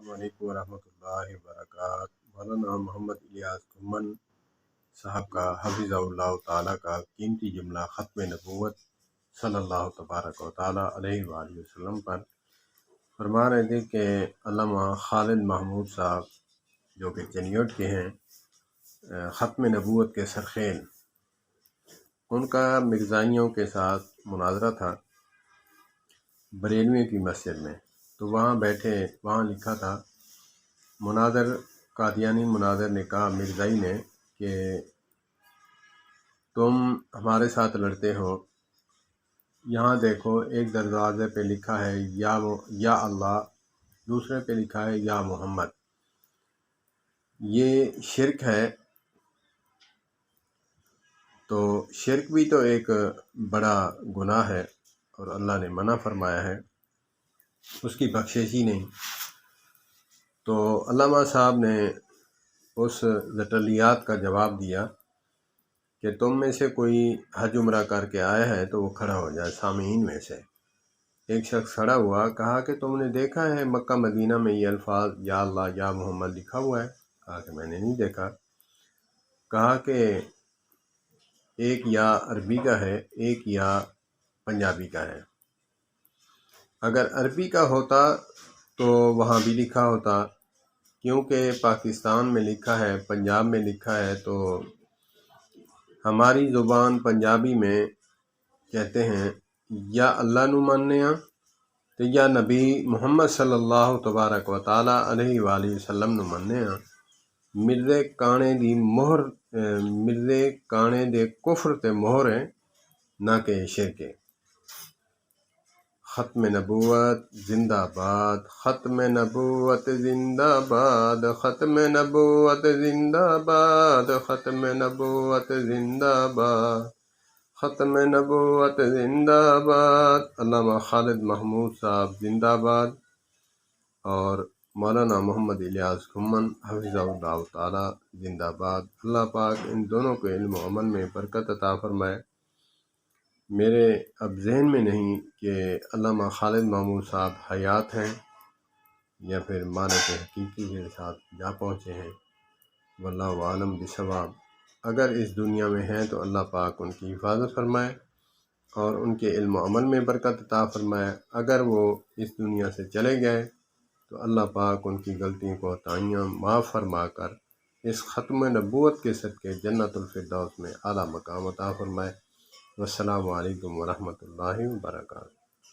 السلام علیکم ورحمۃ اللہ وبرکاتہ۔ مولانا محمد الیاس گھمن صاحب کا حفظ اللہ تعالیٰ کا قیمتی جملہ ختم نبوت صلی اللہ تبارک و تعالیٰ علیہ وآلہ وسلم پر فرما رہے تھے کہ علامہ خالد محمود صاحب جو کہ چنیوٹ کے ہیں، ختم نبوت کے سرخیل، ان کا مرزائیوں کے ساتھ مناظرہ تھا بریلویوں کی مسجد میں۔ تو وہاں بیٹھے، وہاں لکھا تھا، مناظر قادیانی مناظر نے کہا مرزائی نے کہ تم ہمارے ساتھ لڑتے ہو، یہاں دیکھو ایک دروازے پہ لکھا ہے یا اللہ، دوسرے پہ لکھا ہے یا محمد۔ یہ شرک ہے، تو شرک بھی تو ایک بڑا گناہ ہے اور اللہ نے منع فرمایا ہے، اس کی بخشش ہی نہیں۔ تو علامہ صاحب نے اس زٹلیات کا جواب دیا کہ تم میں سے کوئی حج عمرہ کر کے آیا ہے تو وہ کھڑا ہو جائے سامعین میں سے۔ ایک شخص کھڑا ہوا، کہا کہ تم نے دیکھا ہے مکہ مدینہ میں یہ الفاظ یا اللہ یا محمد لکھا ہوا ہے؟ کہا کہ میں نے نہیں دیکھا۔ کہا کہ ایک یا عربی کا ہے، ایک یا پنجابی کا ہے۔ اگر عربی کا ہوتا تو وہاں بھی لکھا ہوتا، کیونکہ پاکستان میں لکھا ہے، پنجاب میں لکھا ہے، تو ہماری زبان پنجابی میں کہتے ہیں یا اللہ نو ماننے ہاں تو یا نبی محمد صلی اللہ تبارک و تعالیٰ علیہ وآلہ وسلم نو ماننے ہاں۔ مرزے کانے دی مہر، مرزے کانے دے کفر تے مہر ہے، نہ کہ شرک ہے۔ ختم نبوت زندہ باد، ختم نبوت زندہ باد، ختم نبوت زندہ باد، ختم نبوت زندہ باد، ختم نبوت زندہ باد۔ علامہ خالد محمود صاحب زندہ باد اور مولانا محمد الیاس گھمن حفظہ اللہ تعالیٰ زندہ باد۔ اللہ پاک ان دونوں کے علم و عمل میں برکت عطا فرمائے۔ میرے اب ذہن میں نہیں کہ علامہ خالد محمود صاحب حیات ہیں یا پھر مالک حقیقی کے ساتھ جا پہنچے ہیں، واللہ عالم بصواب۔ اگر اس دنیا میں ہیں تو اللہ پاک ان کی حفاظت فرمائے اور ان کے علم و عمل میں برکت عطا فرمائے۔ اگر وہ اس دنیا سے چلے گئے تو اللہ پاک ان کی غلطیوں کو کوتاہیاں معاف فرما کر اس ختم نبوت کے صدقے جنت الفردوس میں اعلیٰ مقام عطا فرمائے۔ والسلام علیکم ورحمۃ اللہ وبرکاتہ۔